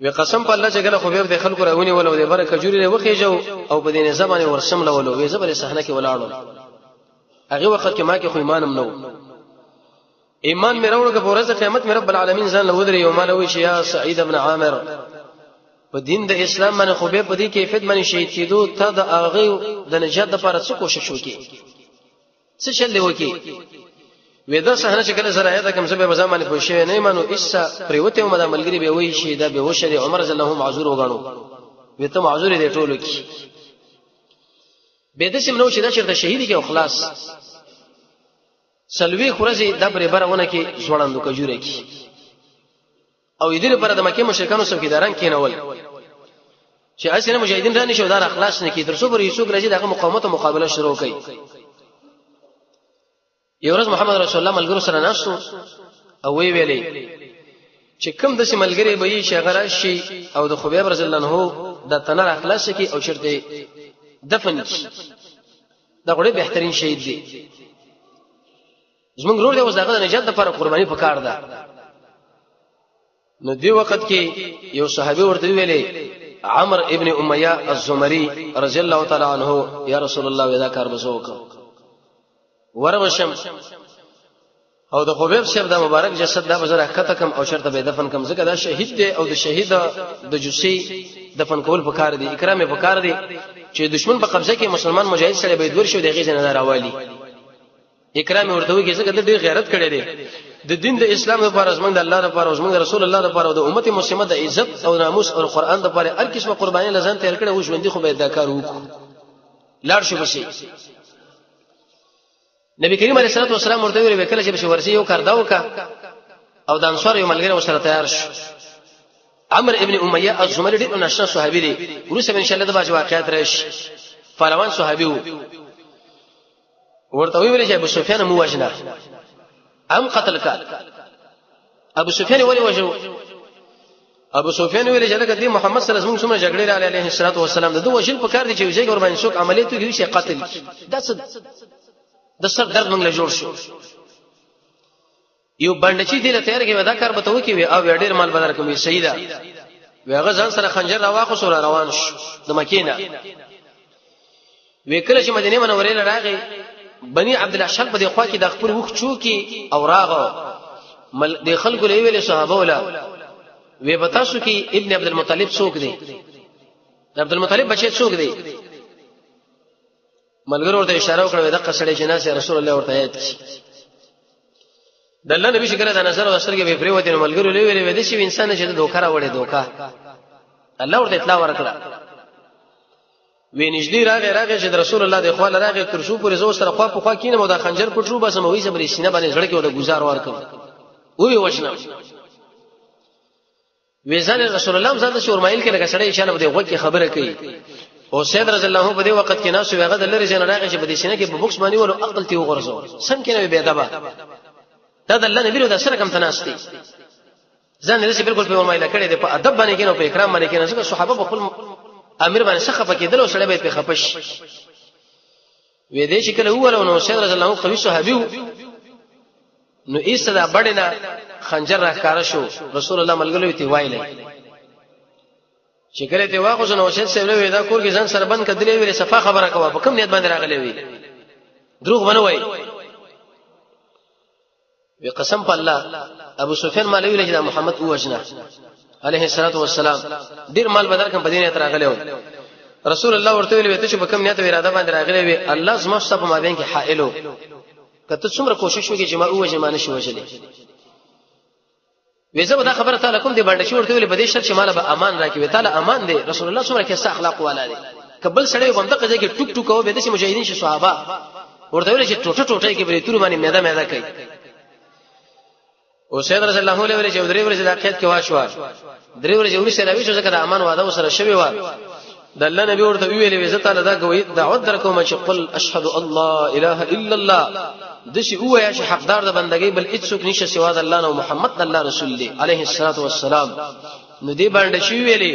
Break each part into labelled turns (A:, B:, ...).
A: وی قسم په الله چې کله خو به د خلکو راونی ولو د بره کجوري له وخیجو او په دې زمانه ورسم لولو وی زبر صحنه کې ولاړو هغه وخت کې ما کې خو ایمانم نو ایمان مې راوړو په ورځ قیامت مې رب العالمین ځان له ودرې یو مالوي چې یا سعید ابن عامر په دین د اسلام باندې خو به په دې کیفیت باندې شهید کېدو ته د هغه د نجات لپاره څه کوشش وکړي څه چل وکړي ودا صحنه چې کله زراعه د کوم څه به زمانه پوښښ نه مانو ایسا پریوته او مده ملګری به وای شي دا به وشري عمر رضی الله معذور وګڼو وته معذور دي ټولو کې به د سیمنو چې دا چیرته شهید کې او خلاص سلوي خورزي د بره برونه کې ځوړندو کجوره کې او دې لپاره د مکه مشرکانو څوکیداران کېنول چې اسنه مجاهدین رانه شو دا اخلاص نه کې تر څو بر یوسف راځي دغه مقاومت او مقابله شروع کړي یو ورځ محمد رسول الله ملګرو سره ناشتو او وی ویلې چې کوم د سیملګری به یې شغره شي او د خبیب رضی الله عنه د تنر اخلاص کی او چرته دفن کی دا غوړي بهترین شهید دی زمونږ ورور دی اوس دغه نجات لپاره قرباني پکار ده نو دی وخت کې یو صحابي ورته ویلې عمرو ابن امیہ الزمری رضی الله تعالی عنہ یا رسول الله ودا کار بسوک ورمشم او د خبیب صاحب د مبارک جسد د بزر حقته کم او شرط به دفن کم زګه دا شهید دی او د شهید د جوسی دفن کول پکار دی اکرام پکار دی چې دشمن په قبضه کې مسلمان مجاهد سره به دور شو د غیزه نه راوالي اکرام ورته وي چې زګه د غیرت کړي دی د دین د اسلام لپاره زمونږ د الله لپاره او زمونږ رسول الله لپاره او د امت مسلمه د عزت او ناموس او قرآن لپاره هر قسمه قرباني لزان تل کړي او ژوندۍ خو به دا کار وکړو لاړ شو بشي نبی کریم علیه الصلاه والسلام ورته ویل وکړه چې بشي ورسي یو کار دا وکا او د انصار یو ملګری وسره تیار شو عمرو ابن امیہ الزمری ډېر نشه صحابي دی ورسره ان شاء الله د باج واقعیت راشي فلوان صحابي ورته ویل چې ابو سفیان مو وجنه ام قتل کا ابو سفیان ولی وجو ابو سفیان ویل چې لکه دی محمد صلی الله علیه وسلم جګړې علیه الصلاه والسلام د دوه وجل په کار دي چې یو ځای قرباني څوک عملیات کوي چې قتل د سر درد منګل جوړ شو یو باندې چې دله تیار کې ودا کار بتو کې وی او ډېر مال بدر کوي سیدا ویغه ځان سره خنجر راواخو سره روان شو د مکینه وکړه چې مدینه منورې راغی بني عبد الاشهر په دغه خوا کې د خپل وخت چوکي او راغه د خلکو له ویل صحابه ولا وی بتاسو کې ابن عبد المطلب څوک دی عبد المطلب بچی څوک دی ملګرو ورته اشاره وکړه د قصړې جنازه رسول الله ورته یاد کی د الله نبی شکر د نظر او سترګې به پریوته ملګرو له ویلې د شي انسان چې دوکا راوړي دوکا الله ورته اطلاع ورکړه وی نږدې راغی چې رسول الله د خپل راغی تر شو پورې زو سره خوا په خوا کینه مو د خنجر پټرو بس مو وی صبرې سینه باندې زړه کې ولا گزار ورکړ وی وښنه وی ځل رسول الله زاده شورمایل کې لکه سړی چې نه وغه خبره کوي او سید رضی الله عنه په دې وخت کې ناسو هغه د لری جن راغی چې په دې سینه کې په بوکس باندې ولو عقل تی وغورځو سم کې نه به ادب دا د الله نبی له سره کم تناستي ځان دې بالکل په مایل کړي د په ادب باندې کې نو په اکرام باندې کې نه څنګه صحابه په خپل امیر باندې څخه پکې دلو سره به په خپش وې دې شکل اول نو سید رضی الله عنه قوي صحابي نو ایسه دا بڑینا خنجر راکاره شو رسول الله ملګلو تی وایله چې کله ته واخو نو شین سره وې دا کور کې ځان سره بند کړلې ویلې صفه خبره کوه په کوم نیت باندې راغلې وې دروغ بنوي وی قسم په الله ابو سفیان مال ویل چې محمد او وجنه عليه الصلاه والسلام ډیر مال بدل کم بدینه تر راغلې رسول الله ورته ویل ته چې په کوم نیت اراده باندې راغلې وې الله زما ستاسو په مابین کې حائلو کته څومره کوشش وکړي چې ما او وجه مانه شي وجلې وېزه دا خبره تعالی کوم دې باندې شو ورته ویل په دې شرط چې مال به امان راکې تعالی امان دې رسول الله څومره کې اخلاق والا دي کبل سړی بمدقه ځای کې ټوک ټوک او به د مجاهدین شي صحابه ورته ویل چې ټوټه ټوټه کې به تور باندې میدا کوي او سید رسول الله علیه و درې ورځې د عقیدت کې واشو درې ورځې ورسره راوي چې ځکه د امان وعده وسره شوی و د الله نبی ورته ویلې عزت تعالی دا کوي دعوت درکوم چې قل اشهد الله اله الا الله دشي هو یا چې حقدار د بندګۍ بل هیڅوک نشه سوا د الله او محمد الله رسول دی عليه الصلاه والسلام نو دې باندې شي ویلې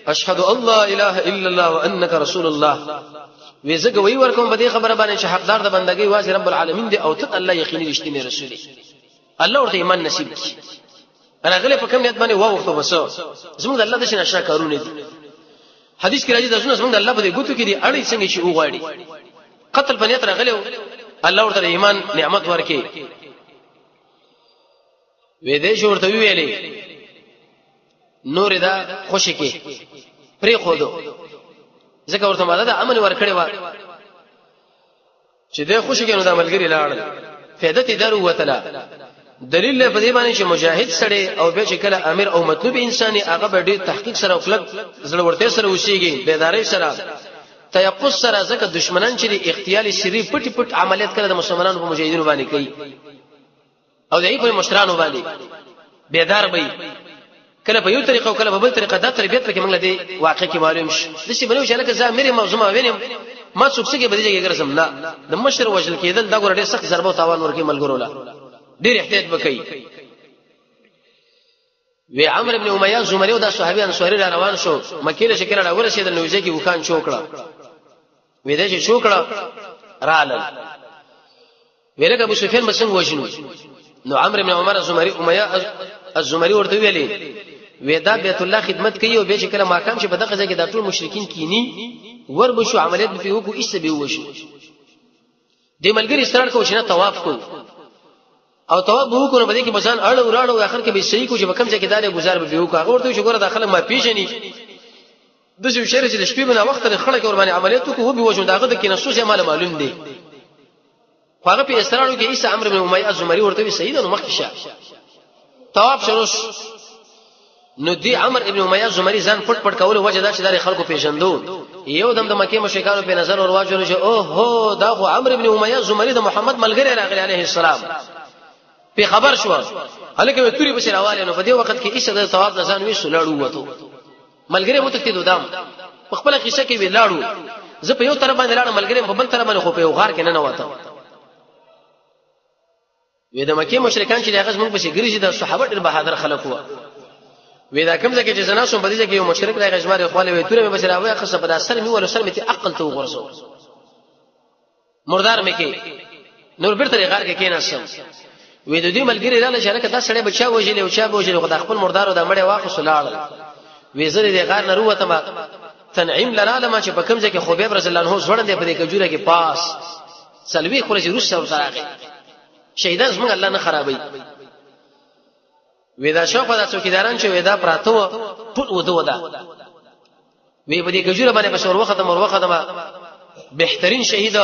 A: اشهد الله اله الا الله وانك رسول الله وېزګ وی ورکوم په دې خبره باندې چې حقدار د بندګۍ واسه رب العالمین دی او ته الله یقیني رښتینی رسول دی الله ورته ایمان نصیب کړي راغله په کوم نیت باندې ووخته بس زموږ د الله د شنه کارونه دي حدیث کې راځي د زموږ د الله په دې ګوتو کې دي اړې څنګه شي وغواړي قتل په نیت راغله الله ورته ایمان نعمت ورکړي وې دې شو ورته ویلې نور دا خوشی کې پری خودو ځکه ورته ماده د امن ورکړي و چې دې خوشی کې نو د عملګری لاړ فائدہ ته درو وتلا دلیل په دې باندې چې مجاهد سره او به چې کله امیر او مطلوب انساني هغه به ډېر تحقیق سره او کلک زړورتیا سره وشيږي بیداری سره تيقظ سره ځکه دشمنان چې اختیالي سری پټ پټ عملیات کړي د مسلمانانو په مجاهدینو باندې کوي او دای په مشرانو باندې بیدار وي کله په یو طریقه او کله په بل طریقه دا تربیت پکې موږ دې واقع کې معلوم شي د شي بنو چې لکه زه مې موضوع وینم ما څوک څنګه بده جګه ګرځم نه د مشر وجل کېدل دا ګور ډېر سخت ضربه او تاوان ورکې ملګرو لا ډېر احتیاط وکړي وی عمرو ابن امیہ زمری او د صحابي انصاری را روان شو مکه له شکل را ورسېدل نو ځکه وکان چوکړه وې دې چې چوکړه رالل ویلکه ابو سفیان مسنګ وښینو نو عمرو ابن عمر زمری امیہ الزمری ورته ویلې ودا بیت الله خدمت کوي او به چې کله ماقام شي په دغه ځای کې د ټول مشرکین کینی ور بشو عملیات به وکړو ایسه به وشي د ملګری ستړ کو شنه طواف کو او طواف به وکړو په دې کې بسان اړه وراړو اخر کې به صحیح کو چې بکم ځای کې داله گزار به وکړو هغه ورته شګوره داخله ما پیژني د څه شهر چې د شپې بنا وخت لري خړه کې ور باندې عملیات کو به وجو داغه د کې نسوس مال معلوم دی هغه په استراړو کې عیسی عمرو بن امیہ الزمری ورته صحیح نو مخکې شه طواف شروع نو دی عمرو ابن امیہ زمری ځان پټ پټ کول وجه دا چې د خلکو پیژندو یو دم د مکه مشرکانو په نظر ور واجو چې او هو دا خو عمرو ابن امیہ زمری د محمد ملګری راغلی علیه السلام په خبر شو هلکه توري بشیر حواله نو په دې وخت کې ایسه د ثواب نزان وی سلاړو وته ملګری مو تکته دودام په خپل قصه کې ویلاړو زه په یو طرف باندې لاړم ملګری په بل طرف باندې خو په غار کې نه وته وې د مکه مشرکان چې هغه زموږ په شګری د صحابه ډېر بهادر خلک وو وې دا کوم ځکه چې زنا شو بدیږي کې یو مشرک راغی جماعت خپل وې تورې مې بشراوي خصه په اثر می ول سر مې عقل ته ورسو مردار مې کې نور بیرته غار کې کېناسم وې د دې ملګری لاله شرکت دا سړی بچا وژلې او چا وژلې خدای خپل مردار او د مړې واخص لاړ وې زری د غار نه وروته ما تنعیم لراله ما چې په کوم ځکه خبيب رسول الله زړه دې په دې کجوره کې پاس سلوي خورجي روس او سراغي شهیدان زموږ الله نه خرابوي ودا شوق دا څوکیداران چې ودا پراتو ټول ودا وی په دې کجوره باندې بشور وخت ما بهترین شهید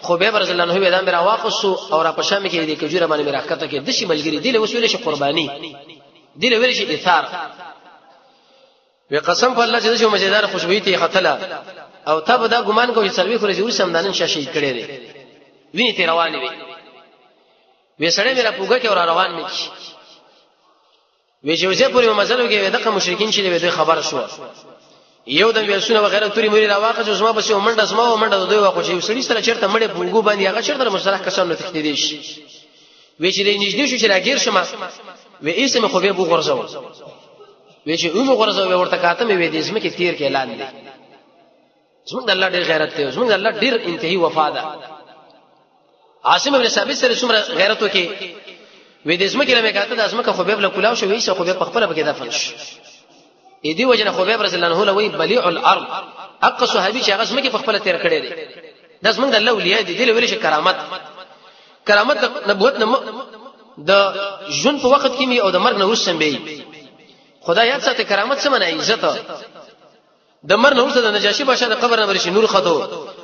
A: خبیب رضی الله عنه ودا میرا واقص او را پښامه کې دې کجوره باندې میرا حقته کې د شي ملګری دی له وسوله شي قرباني دی له ویل شي اثار وی قسم په الله چې د مزیدار خوشبوئی ته قتل او تب دا ګمان کوي سلوي خو رسول سمدانن شاشي کړي دي ویني ته رواني وی سړی میرا پوګه کې اور روان مې وی چې وځه پورې مسلو کې دغه مشرکین چې د خبر شو یو د ویسونه وغیرہ توري مری راواقه چې زما بس یو منډه دوی واخو چې سړی سره چیرته مړې پونګو باندې هغه چیرته مشرک کسانو ته تخدي شي وی چې نږدې شو چې راګیر شمه وی اسمه خو به غورځو وی چې اومه غورځو ورته کاته مې وې دې اسمه کې تیر کې اعلان دي زموږ د الله ډېر غیرت دی زموږ د الله ډېر انتهایی وفا ده عاصم ابن ثابت سره څومره غیرت وکي وې د اسمه کې لمه کاته د اسمه خو به کلاو شو وی چې خو به په خپل بګه دفن شي اې دی وجنه خو به رسول الله له وی بلیع الارض حق صحابي چې هغه اسمه کې په خپل تیر کړی دی د اسمه د الله اولیاء دي دی ویل شي کرامت د نبوت نه د ژوند په وخت کې می او د مرګ نه وسم به خدای یاد ساته کرامت څه معنی عزت د مرګ نه ورته د نجاشي بادشاہ د قبر نه ورشي نور خدو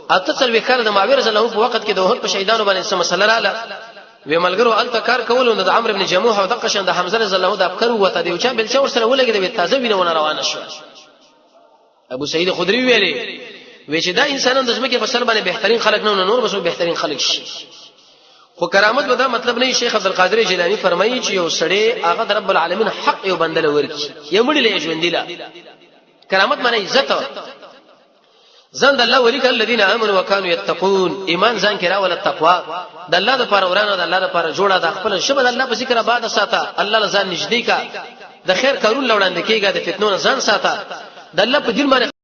A: اته څل وکړه د معاویه رضی الله عنه په وخت کې د وحد په شهیدانو باندې سم مسله رااله وی ملګرو الته کار کول نو د عمرو ابن جموح او د قشن د حمزه رضی الله عنه د افکار وته دی چې بل څور سره ولګي د تازه وینونه روانه شو ابو سعید خدری ویلي وی چې دا انسانان د ځمکې په سر باندې بهترین خلک نه نور بس بهترین خلک شي خو کرامت ودا مطلب نه شیخ عبد القادر جیلانی فرمایي چې یو سړی هغه د رب العالمین حق یو بندل ورکی یو مړي له ژوند دی کرامت معنی عزت ځان د الله ولیک الذين امنوا وكانوا يتقون ایمان ځان کې راول تقوا د الله د پر ورانه د الله د پر جوړه د خپل شبد الله په ذکر بعد ساته الله ځان نږدې کا د خیر کارون لوړاندې کېږي د فتنو ځان ساته د الله په دین باندې